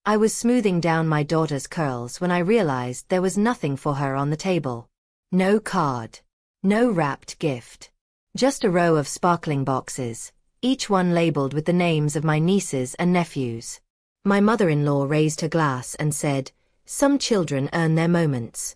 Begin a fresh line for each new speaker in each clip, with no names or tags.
I was smoothing down my daughter's curls when I realized there was nothing for her on the table. No card. No wrapped gift. Just a row of sparkling boxes, each one labeled with the names of my nieces and nephews. My mother-in-law raised her glass and said, "Some children earn their moments."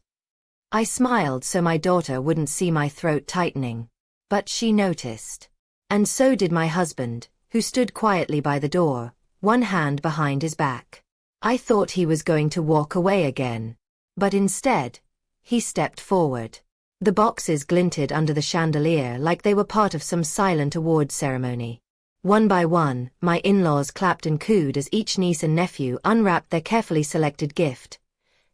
I smiled so my daughter wouldn't see my throat tightening. But she noticed. And so did my husband, who stood quietly by the door, one hand behind his back. I thought he was going to walk away again. But instead, he stepped forward. The boxes glinted under the chandelier like they were part of some silent award ceremony. One by one, my in-laws clapped and cooed as each niece and nephew unwrapped their carefully selected gift.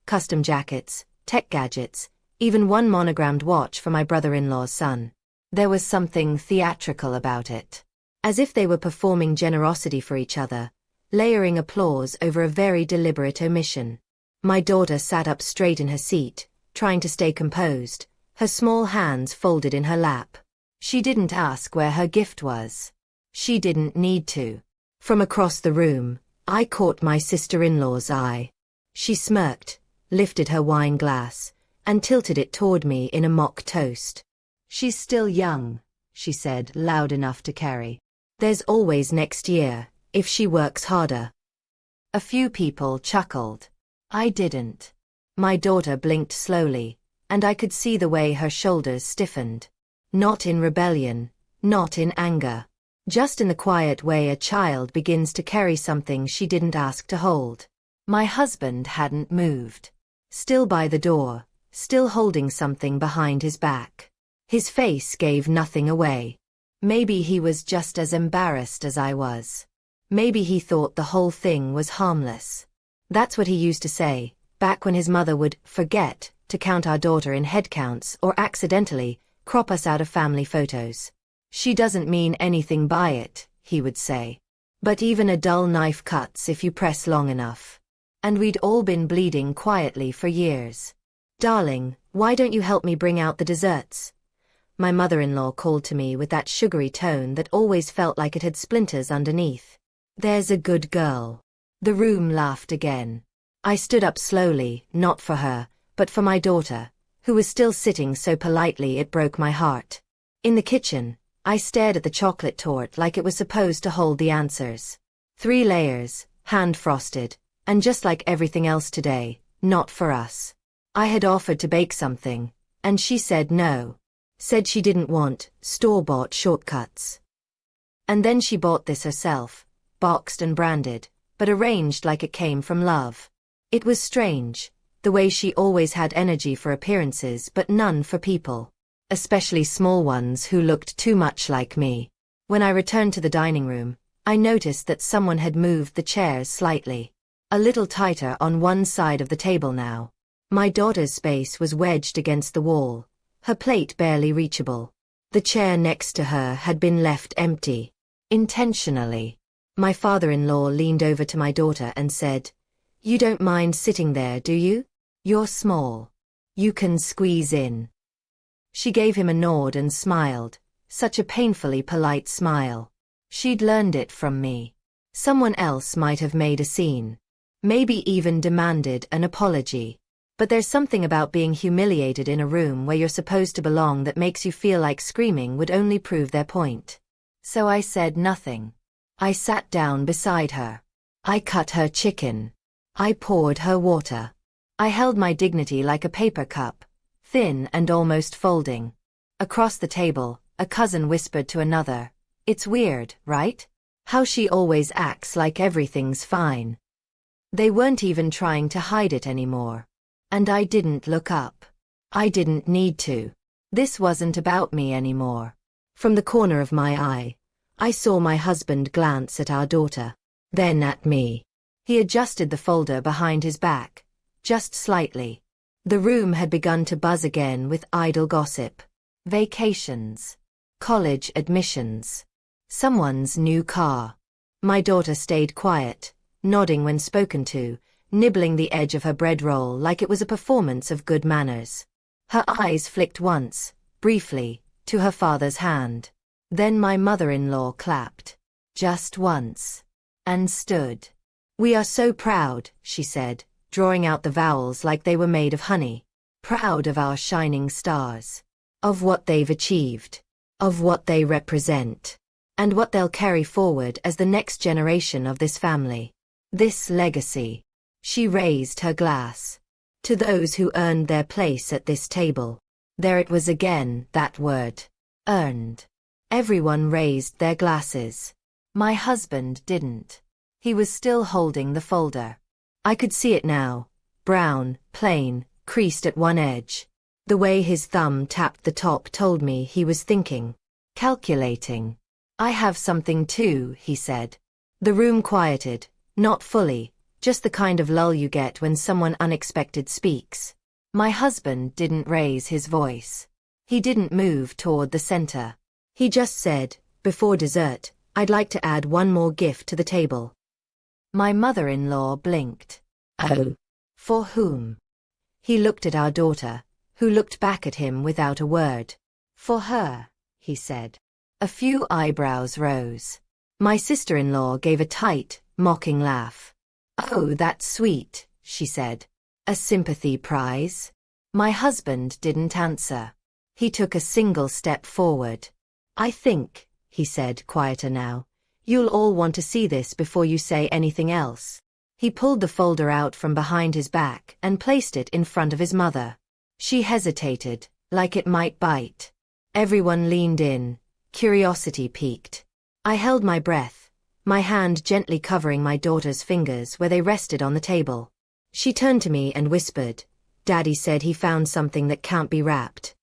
Custom jackets, tech gadgets, even one monogrammed watch for my brother-in-law's son. There was something theatrical about it. As if they were performing generosity for each other, layering applause over a very deliberate omission. My daughter sat up straight in her seat, trying to stay composed, her small hands folded in her lap. She didn't ask where her gift was. She didn't need to. From across the room, I caught my sister-in-law's eye. She smirked, lifted her wine glass, and tilted it toward me in a mock toast. "She's still young," she said, loud enough to carry. "There's always next year, if she works harder." A few people chuckled. I didn't. My daughter blinked slowly, and I could see the way her shoulders stiffened. Not in rebellion, not in anger. Just in the quiet way a child begins to carry something she didn't ask to hold. My husband hadn't moved. Still by the door, still holding something behind his back. His face gave nothing away. Maybe he was just as embarrassed as I was. Maybe he thought the whole thing was harmless. That's what he used to say, back when his mother would forget to count our daughter in head counts or accidentally crop us out of family photos. "She doesn't mean anything by it," he would say. "But even a dull knife cuts if you press long enough." And we'd all been bleeding quietly for years. "Darling, why don't you help me bring out the desserts?" My mother-in-law called to me with that sugary tone that always felt like it had splinters underneath. "There's a good girl." The room laughed again. I stood up slowly, not for her, but for my daughter, who was still sitting so politely it broke my heart. In the kitchen, I stared at the chocolate torte like it was supposed to hold the answers. 3 layers, hand-frosted, and just like everything else today, not for us. I had offered to bake something, and she said no. Said she didn't want store-bought shortcuts. And then she bought this herself, boxed and branded, but arranged like it came from love. It was strange, the way she always had energy for appearances but none for people. Especially small ones who looked too much like me. When I returned to the dining room, I noticed that someone had moved the chairs slightly. A little tighter on one side of the table now. My daughter's space was wedged against the wall, her plate barely reachable. The chair next to her had been left empty. Intentionally. My father-in-law leaned over to my daughter and said, "You don't mind sitting there, do you? You're small. You can squeeze in." She gave him a nod and smiled, such a painfully polite smile. She'd learned it from me. Someone else might have made a scene. Maybe even demanded an apology. But there's something about being humiliated in a room where you're supposed to belong that makes you feel like screaming would only prove their point. So I said nothing. I sat down beside her. I cut her chicken. I poured her water. I held my dignity like a paper cup, thin and almost folding. Across the table, a cousin whispered to another, "It's weird, right? How she always acts like everything's fine." They weren't even trying to hide it anymore. And I didn't look up. I didn't need to. This wasn't about me anymore. From the corner of my eye, I saw my husband glance at our daughter, then at me. He adjusted the folder behind his back, just slightly. The room had begun to buzz again with idle gossip. Vacations. College admissions. Someone's new car. My daughter stayed quiet, nodding when spoken to, nibbling the edge of her bread roll like it was a performance of good manners. Her eyes flicked once, briefly, to her father's hand. Then my mother-in-law clapped. Just once. And stood. We are so proud, she said, drawing out the vowels like they were made of honey. Proud of our shining stars. Of what they've achieved. Of what they represent. And what they'll carry forward as the next generation of this family. This legacy. She raised her glass. To those who earned their place at this table. There it was again, that word. Earned. Everyone raised their glasses. My husband didn't. He was still holding the folder. I could see it now. Brown, plain, creased at one edge. The way his thumb tapped the top told me he was thinking. Calculating. I have something too, he said. The room quieted. Not fully. Just the kind of lull you get when someone unexpected speaks. My husband didn't raise his voice. He didn't move toward the center. He just said, before dessert, I'd like to add one more gift to the table. My mother-in-law blinked. Oh. For whom? He looked at our daughter, who looked back at him without a word. For her, he said. A few eyebrows rose. My sister-in-law gave a tight, mocking laugh. Oh, that's sweet, she said. A sympathy prize? My husband didn't answer. He took a single step forward. I think, he said, quieter now, you'll all want to see this before you say anything else. He pulled the folder out from behind his back and placed it in front of his mother. She hesitated, like it might bite. Everyone leaned in. Curiosity piqued. I held my breath, my hand gently covering my daughter's fingers where they rested on the table. She turned to me and whispered, Daddy said he found something that can't be wrapped.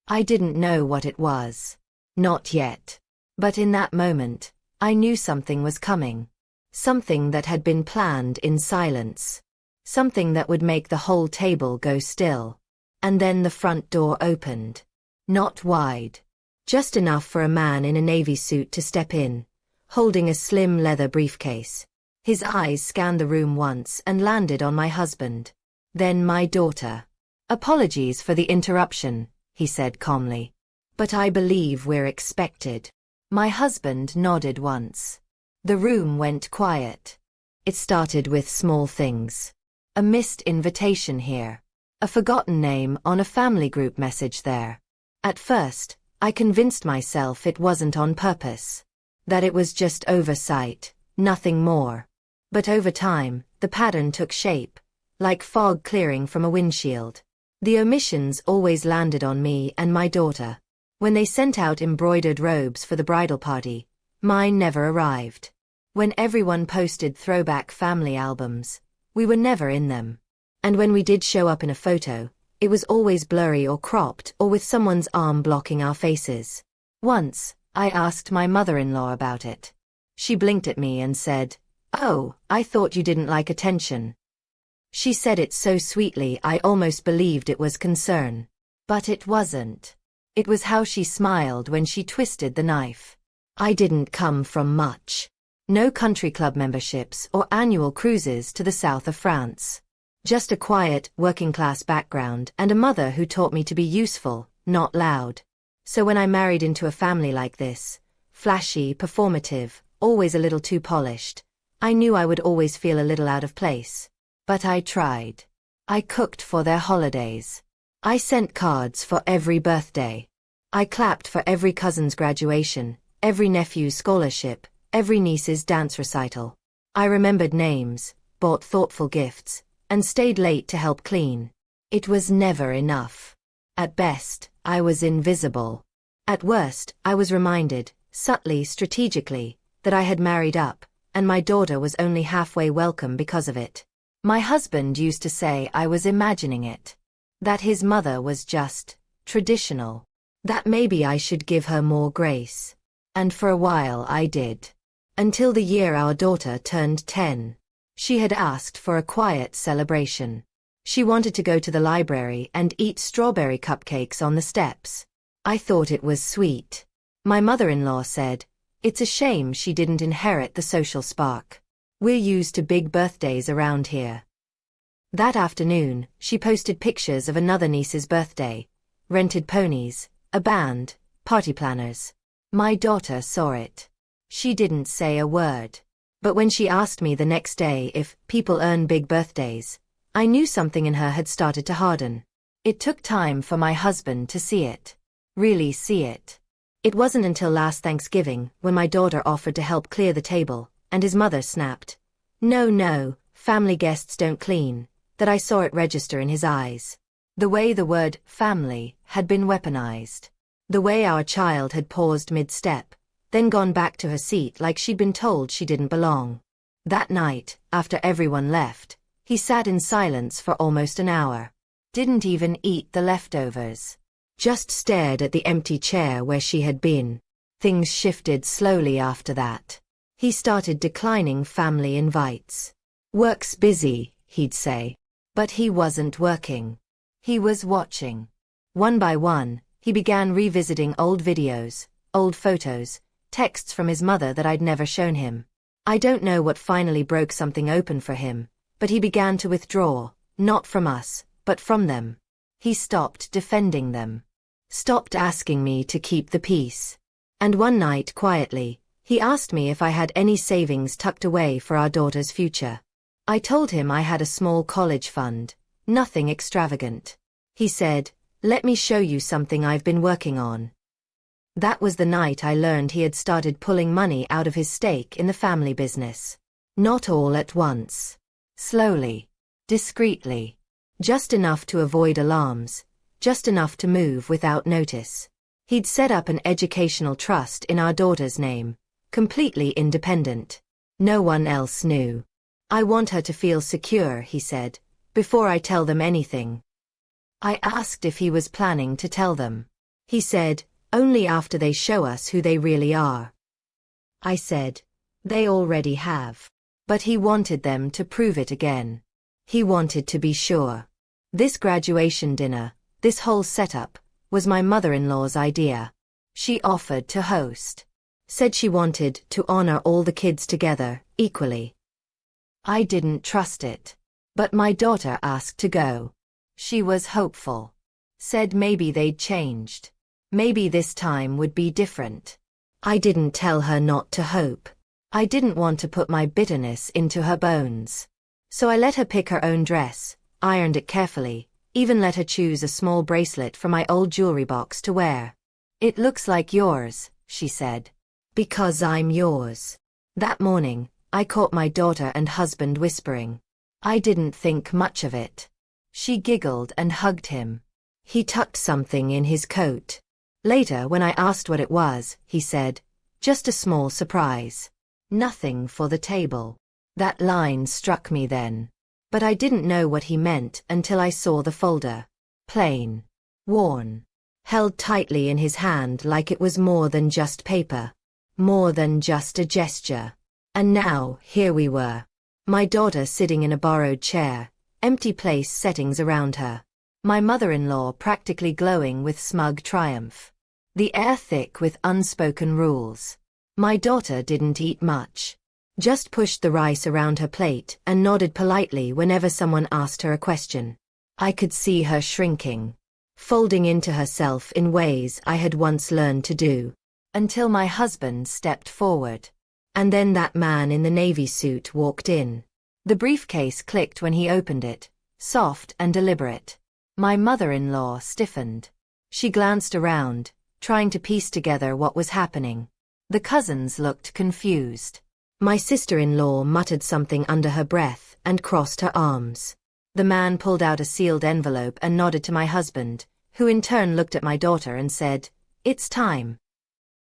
I didn't know what it was. Not yet. But in that moment, I knew something was coming. Something that had been planned in silence. Something that would make the whole table go still. And then the front door opened. Not wide. Just enough for a man in a navy suit to step in, holding a slim leather briefcase. His eyes scanned the room once and landed on my husband. Then my daughter. Apologies for the interruption, he said calmly. But I believe we're expected. My husband nodded once. The room went quiet. It started with small things. A missed invitation here. A forgotten name on a family group message there. At first, I convinced myself it wasn't on purpose. That it was just oversight, nothing more. But over time, the pattern took shape. Like fog clearing from a windshield. The omissions always landed on me and my daughter. When they sent out embroidered robes for the bridal party, mine never arrived. When everyone posted throwback family albums, we were never in them. And when we did show up in a photo, it was always blurry or cropped or with someone's arm blocking our faces. Once, I asked my mother-in-law about it. She blinked at me and said, "Oh, I thought you didn't like attention." She said it so sweetly I almost believed it was concern. But it wasn't. It was how she smiled when she twisted the knife. I didn't come from much. No country club memberships or annual cruises to the south of France. Just a quiet, working-class background and a mother who taught me to be useful, not loud. So when I married into a family like this, flashy, performative, always a little too polished, I knew I would always feel a little out of place. But I tried. I cooked for their holidays. I sent cards for every birthday. I clapped for every cousin's graduation, every nephew's scholarship, every niece's dance recital. I remembered names, bought thoughtful gifts, and stayed late to help clean. It was never enough. At best, I was invisible. At worst, I was reminded, subtly, strategically, that I had married up, and my daughter was only halfway welcome because of it. My husband used to say I was imagining it. That his mother was just traditional. That maybe I should give her more grace. And for a while I did. Until the year our daughter turned 10. She had asked for a quiet celebration. She wanted to go to the library and eat strawberry cupcakes on the steps. I thought it was sweet. My mother-in-law said, "It's a shame she didn't inherit the social spark. We're used to big birthdays around here." That afternoon, she posted pictures of another niece's birthday. Rented ponies, a band, party planners. My daughter saw it. She didn't say a word. But when she asked me the next day if people earn big birthdays, I knew something in her had started to harden. It took time for my husband to see it. Really see it. It wasn't until last Thanksgiving, when my daughter offered to help clear the table, and his mother snapped, "No, no, family guests don't clean," that I saw it register in his eyes. The way the word family had been weaponized. The way our child had paused mid-step, then gone back to her seat like she'd been told she didn't belong. That night, after everyone left, he sat in silence for almost an hour. Didn't even eat the leftovers. Just stared at the empty chair where she had been. Things shifted slowly after that. He started declining family invites. "Work's busy," he'd say. But he wasn't working. He was watching. One by one, he began revisiting old videos, old photos, texts from his mother that I'd never shown him. I don't know what finally broke something open for him, but he began to withdraw, not from us, but from them. He stopped defending them. Stopped asking me to keep the peace. And one night, quietly, he asked me if I had any savings tucked away for our daughter's future. I told him I had a small college fund, nothing extravagant. He said, "Let me show you something I've been working on." That was the night I learned he had started pulling money out of his stake in the family business. Not all at once. Slowly. Discreetly. Just enough to avoid alarms. Just enough to move without notice. He'd set up an educational trust in our daughter's name. Completely independent. No one else knew. "I want her to feel secure," he said, "before I tell them anything." I asked if he was planning to tell them. He said, "Only after they show us who they really are." I said, "They already have." But he wanted them to prove it again. He wanted to be sure. This graduation dinner, this whole setup, was my mother-in-law's idea. She offered to host. Said she wanted to honor all the kids together, equally. I didn't trust it. But my daughter asked to go. She was hopeful. Said maybe they'd changed. Maybe this time would be different. I didn't tell her not to hope. I didn't want to put my bitterness into her bones. So I let her pick her own dress, ironed it carefully, even let her choose a small bracelet from my old jewelry box to wear. "It looks like yours," she said. "Because I'm yours." That morning, I caught my daughter and husband whispering. I didn't think much of it. She giggled and hugged him. He tucked something in his coat. Later, when I asked what it was, he said, "Just a small surprise. Nothing for the table." That line struck me then. But I didn't know what he meant until I saw the folder. Plain. Worn. Held tightly in his hand like it was more than just paper. More than just a gesture. And now, here we were. My daughter sitting in a borrowed chair, empty place settings around her. My mother-in-law practically glowing with smug triumph. The air thick with unspoken rules. My daughter didn't eat much. Just pushed the rice around her plate and nodded politely whenever someone asked her a question. I could see her shrinking. Folding into herself in ways I had once learned to do. Until my husband stepped forward. And then that man in the navy suit walked in. The briefcase clicked when he opened it, soft and deliberate. My mother-in-law stiffened. She glanced around, trying to piece together what was happening. The cousins looked confused. My sister-in-law muttered something under her breath and crossed her arms. The man pulled out a sealed envelope and nodded to my husband, who in turn looked at my daughter and said, "It's time."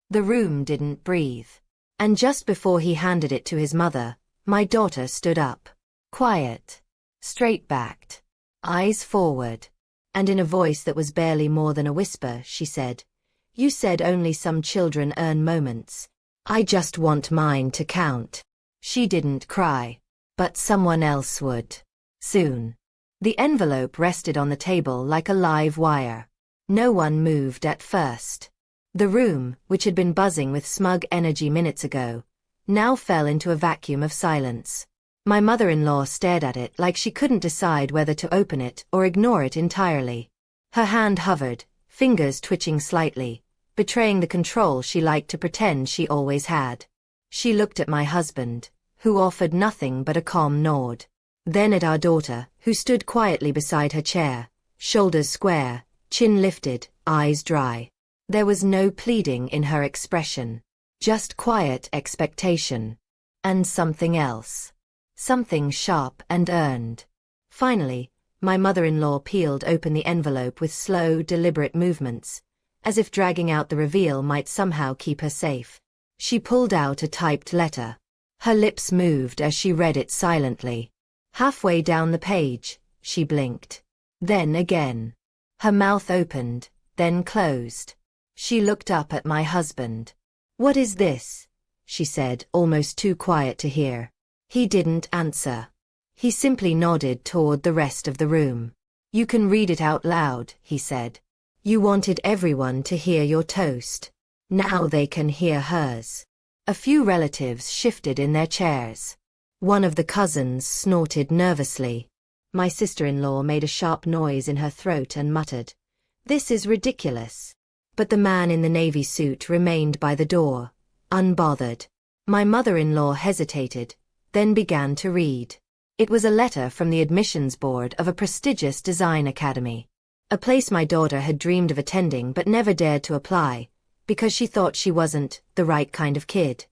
The room didn't breathe. And just before he handed it to his mother, my daughter stood up. Quiet. Straight-backed. Eyes forward. And in a voice that was barely more than a whisper, she said, "You said only some children earn moments. I just want mine to count." She didn't cry. But someone else would. Soon. The envelope rested on the table like a live wire. No one moved at first. The room, which had been buzzing with smug energy minutes ago, now fell into a vacuum of silence. My mother-in-law stared at it like she couldn't decide whether to open it or ignore it entirely. Her hand hovered, fingers twitching slightly, betraying the control she liked to pretend she always had. She looked at my husband, who offered nothing but a calm nod. Then at our daughter, who stood quietly beside her chair, shoulders square, chin lifted, eyes dry. There was no pleading in her expression, just quiet expectation. And something else. Something sharp and earned. Finally, my mother-in-law peeled open the envelope with slow, deliberate movements, as if dragging out the reveal might somehow keep her safe. She pulled out a typed letter. Her lips moved as she read it silently. Halfway down the page, she blinked. Then again. Her mouth opened, then closed. She looked up at my husband. "What is this?" she said, almost too quiet to hear. He didn't answer. He simply nodded toward the rest of the room. "You can read it out loud," he said. "You wanted everyone to hear your toast. Now they can hear hers." A few relatives shifted in their chairs. One of the cousins snorted nervously. My sister-in-law made a sharp noise in her throat and muttered, "This is ridiculous." But the man in the navy suit remained by the door, unbothered. My mother-in-law hesitated, then began to read. It was a letter from the admissions board of a prestigious design academy. A place my daughter had dreamed of attending but never dared to apply, because she thought she wasn't the right kind of kid.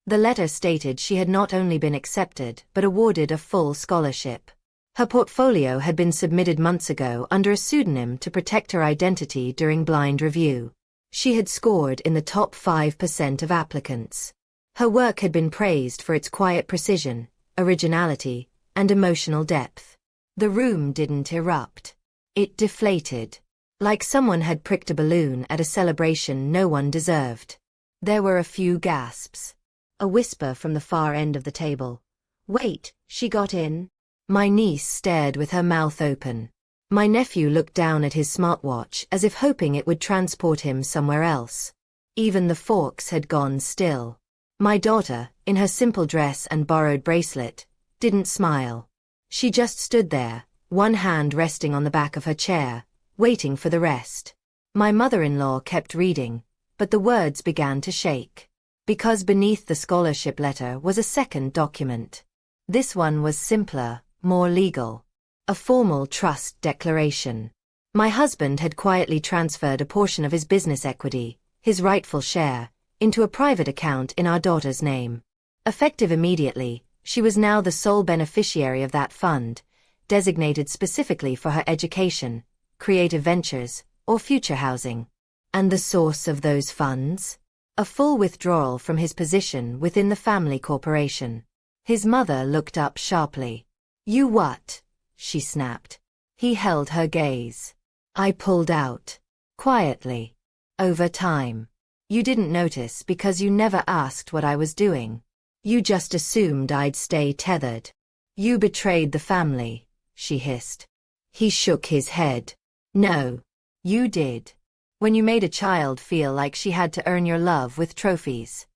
The letter stated she had not only been accepted but awarded a full scholarship. Her portfolio had been submitted months ago under a pseudonym to protect her identity during blind review. She had scored in the top 5% of applicants. Her work had been praised for its quiet precision, originality, and emotional depth. The room didn't erupt. It deflated. Like someone had pricked a balloon at a celebration no one deserved. There were a few gasps. A whisper from the far end of the table. "Wait, she got in?" My niece stared with her mouth open. My nephew looked down at his smartwatch as if hoping it would transport him somewhere else. Even the forks had gone still. My daughter, in her simple dress and borrowed bracelet, didn't smile. She just stood there, one hand resting on the back of her chair, waiting for the rest. My mother-in-law kept reading, but the words began to shake. Because beneath the scholarship letter was a second document. This one was simpler, more legal. A formal trust declaration. My husband had quietly transferred a portion of his business equity, his rightful share, into a private account in our daughter's name. Effective immediately, she was now the sole beneficiary of that fund, designated specifically for her education, creative ventures, or future housing. And the source of those funds? A full withdrawal from his position within the family corporation. His mother looked up sharply. "You what?" she snapped. He held her gaze. I pulled out. Quietly. "Over time. You didn't notice because you never asked what I was doing. You just assumed I'd stay tethered. You betrayed the family," she hissed. He shook his head. "No. You did. When you made a child feel like she had to earn your love with trophies."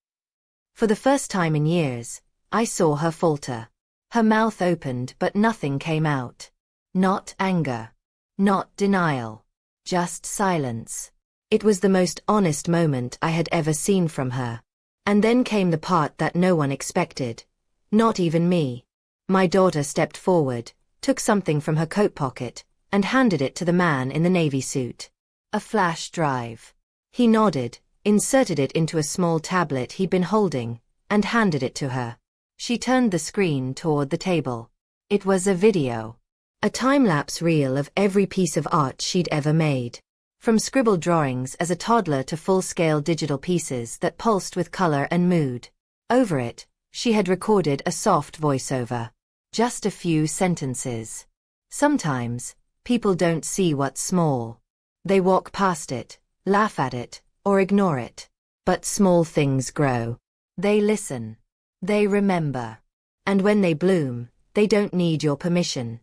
For the first time in years, I saw her falter. Her mouth opened but nothing came out. Not anger. Not denial. Just silence. It was the most honest moment I had ever seen from her. And then came the part that no one expected. Not even me. My daughter stepped forward, took something from her coat pocket, and handed it to the man in the navy suit. A flash drive. He nodded, inserted it into a small tablet he'd been holding, and handed it to her. She turned the screen toward the table. It was a video. A time-lapse reel of every piece of art she'd ever made. From scribbled drawings as a toddler to full-scale digital pieces that pulsed with color and mood. Over it, she had recorded a soft voiceover. Just a few sentences. Sometimes, people don't see what's small. They walk past it, laugh at it, or ignore it. But small things grow. They listen. They remember. And when they bloom, they don't need your permission.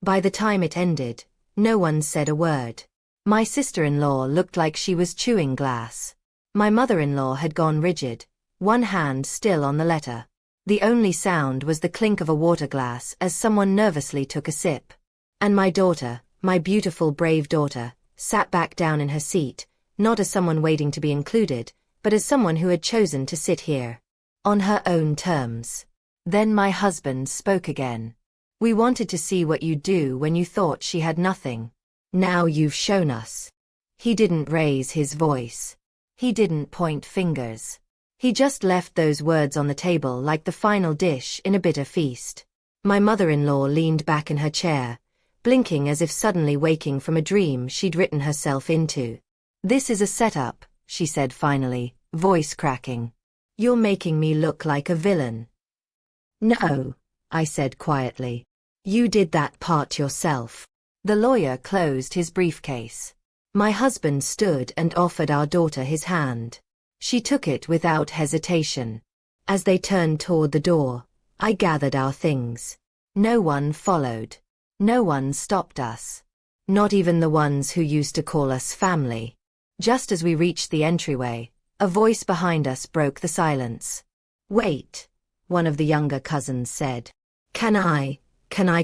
By the time it ended, no one said a word. My sister-in-law looked like she was chewing glass. My mother-in-law had gone rigid, one hand still on the letter. The only sound was the clink of a water glass as someone nervously took a sip. And my daughter, my beautiful brave daughter, sat back down in her seat, not as someone waiting to be included, but as someone who had chosen to sit here. On her own terms. Then my husband spoke again. We wanted to see what you'd do when you thought she had nothing. Now you've shown us. He didn't raise his voice. He didn't point fingers. He just left those words on the table like the final dish in a bitter feast. My mother-in-law leaned back in her chair, blinking as if suddenly waking from a dream she'd written herself into. This is a setup, she said finally, voice cracking. You're making me look like a villain. No, I said quietly. You did that part yourself. The lawyer closed his briefcase. My husband stood and offered our daughter his hand. She took it without hesitation. As they turned toward the door, I gathered our things. No one followed. No one stopped us. Not even the ones who used to call us family. Just as we reached the entryway, a voice behind us broke the silence. Wait, one of the younger cousins said. Can I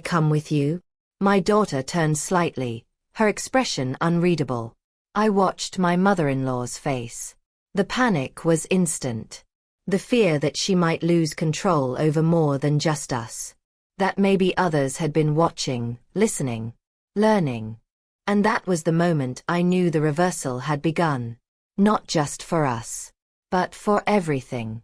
come with you? My daughter turned slightly, her expression unreadable. I watched my mother-in-law's face. The panic was instant. The fear that she might lose control over more than just us. That maybe others had been watching, listening, learning. And that was the moment I knew the reversal had begun. Not just for us, but for everything.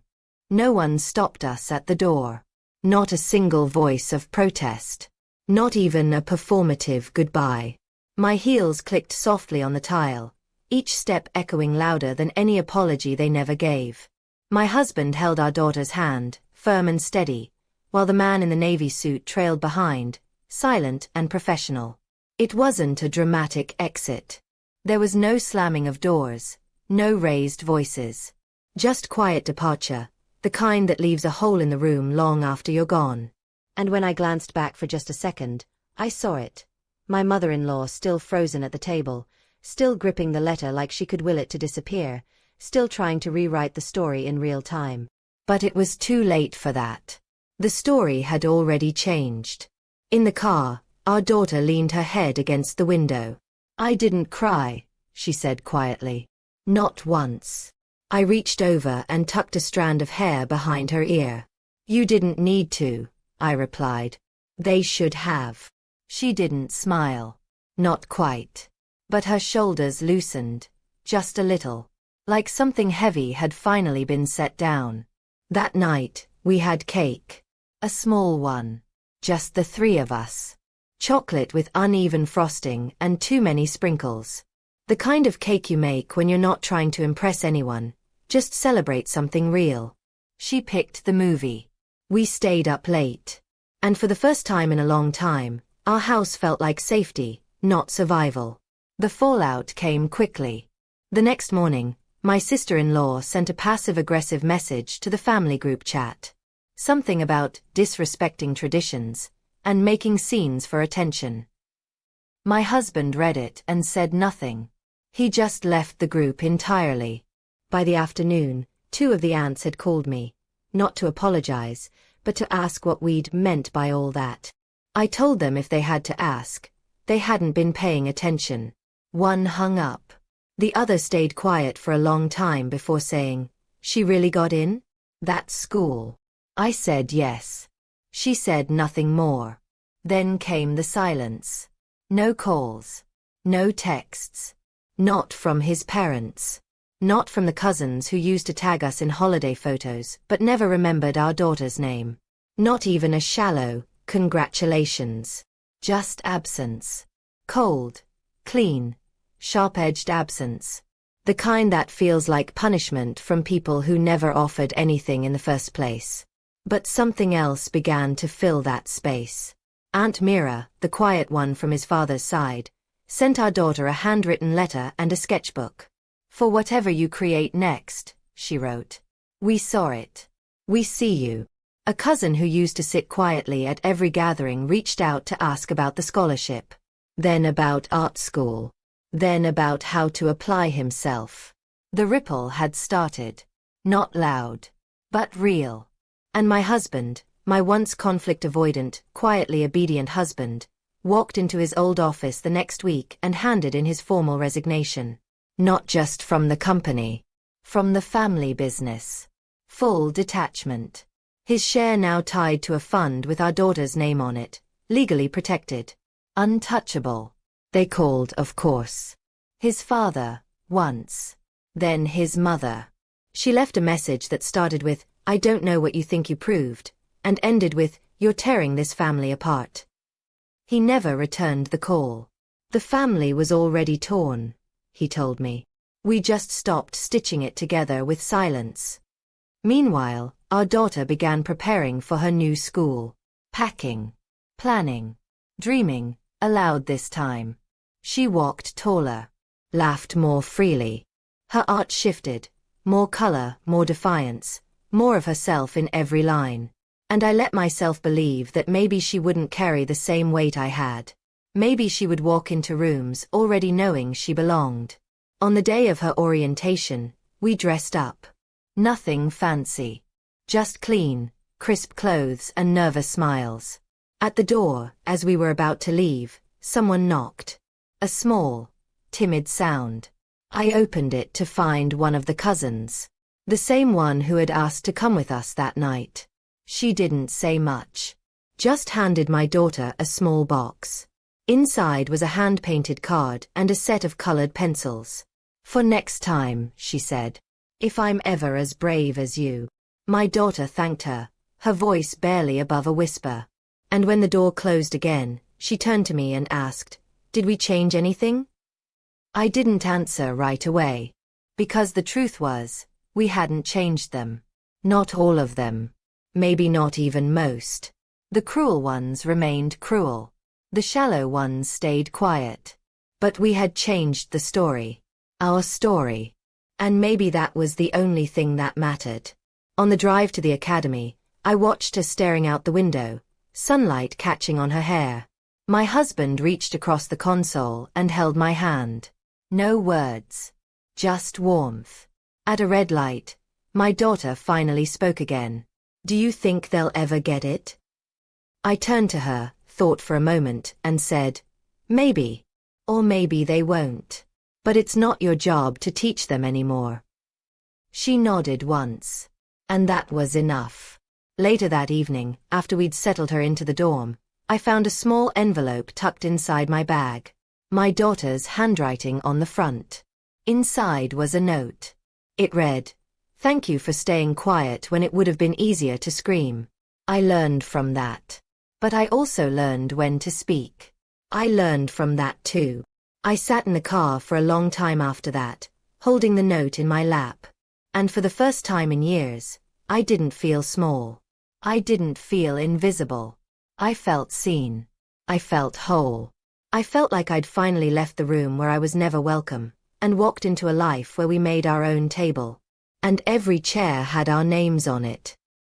No one stopped us at the door. Not a single voice of protest. Not even a performative goodbye. My heels clicked softly on the tile, each step echoing louder than any apology they never gave. My husband held our daughter's hand, firm and steady, while the man in the navy suit trailed behind, silent and professional. It wasn't a dramatic exit. There was no slamming of doors, no raised voices. Just quiet departure, the kind that leaves a hole in the room long after you're gone. And when I glanced back for just a second, I saw it. My mother-in-law still frozen at the table, still gripping the letter like she could will it to disappear, still trying to rewrite the story in real time. But it was too late for that. The story had already changed. In the car, our daughter leaned her head against the window. I didn't cry, she said quietly. Not once. I reached over and tucked a strand of hair behind her ear. You didn't need to, I replied. They should have. She didn't smile. Not quite. But her shoulders loosened, just a little. Like something heavy had finally been set down. That night, we had cake. A small one. Just the three of us. Chocolate with uneven frosting and too many sprinkles. The kind of cake you make when you're not trying to impress anyone, just celebrate something real. She picked the movie. We stayed up late. And for the first time in a long time, our house felt like safety, not survival. The fallout came quickly. The next morning, my sister-in-law sent a passive-aggressive message to the family group chat. Something about disrespecting traditions and making scenes for attention. My husband read it and said nothing. He just left the group entirely. By the afternoon, 2 of the aunts had called me, not to apologize, but to ask what we'd meant by all that. I told them if they had to ask, they hadn't been paying attention. One hung up. The other stayed quiet for a long time before saying, "She really got in? That's school." I said yes. She said nothing more. Then came the silence. No calls. No texts. Not from his parents. Not from the cousins who used to tag us in holiday photos but never remembered our daughter's name. Not even a shallow, "Congratulations." Just absence. Cold. Clean. Sharp-edged absence. The kind that feels like punishment from people who never offered anything in the first place. But something else began to fill that space. Aunt Mira, the quiet one from his father's side, sent our daughter a handwritten letter and a sketchbook. "For whatever you create next," she wrote. "We saw it. We see you." A cousin who used to sit quietly at every gathering reached out to ask about the scholarship. Then about art school. Then about how to apply himself. The ripple had started. Not loud, but real. And my husband, my once conflict-avoidant, quietly obedient husband, walked into his old office the next week and handed in his formal resignation. Not just from the company. From the family business. Full detachment. His share now tied to a fund with our daughter's name on it, legally protected. Untouchable. They called, of course. His father, once. Then his mother. She left a message that started with, "I don't know what you think you proved," and ended with, "You're tearing this family apart." He never returned the call. The family was already torn, he told me. We just stopped stitching it together with silence. Meanwhile, our daughter began preparing for her new school. Packing. Planning. Dreaming, aloud this time. She walked taller. Laughed more freely. Her art shifted. More color, more defiance, more of herself in every line. And I let myself believe that maybe she wouldn't carry the same weight I had. Maybe she would walk into rooms already knowing she belonged. On the day of her orientation, we dressed up. Nothing fancy. Just clean, crisp clothes and nervous smiles. At the door, as we were about to leave, someone knocked. A small, timid sound. I opened it to find one of the cousins. The same one who had asked to come with us that night. She didn't say much. Just handed my daughter a small box. Inside was a hand-painted card and a set of colored pencils. "For next time," she said. "If I'm ever as brave as you." My daughter thanked her, her voice barely above a whisper. And when the door closed again, she turned to me and asked, "Did we change anything?" I didn't answer right away. Because the truth was, we hadn't changed them. Not all of them. Maybe not even most. The cruel ones remained cruel. The shallow ones stayed quiet. But we had changed the story. Our story. And maybe that was the only thing that mattered. On the drive to the academy, I watched her staring out the window, sunlight catching on her hair. My husband reached across the console and held my hand. No words. Just warmth. At a red light, my daughter finally spoke again. "Do you think they'll ever get it?" I turned to her, thought for a moment, and said, "Maybe. Or maybe they won't. But it's not your job to teach them anymore." She nodded once. And that was enough. Later that evening, after we'd settled her into the dorm, I found a small envelope tucked inside my bag. My daughter's handwriting on the front. Inside was a note. It read, "Thank you for staying quiet when it would have been easier to scream. I learned from that. But I also learned when to speak. I learned from that too." I sat in the car for a long time after that, holding the note in my lap. And for the first time in years, I didn't feel small. I didn't feel invisible. I felt seen. I felt whole. I felt like I'd finally left the room where I was never welcome, and walked into a life where we made our own table. And every chair had our names on it.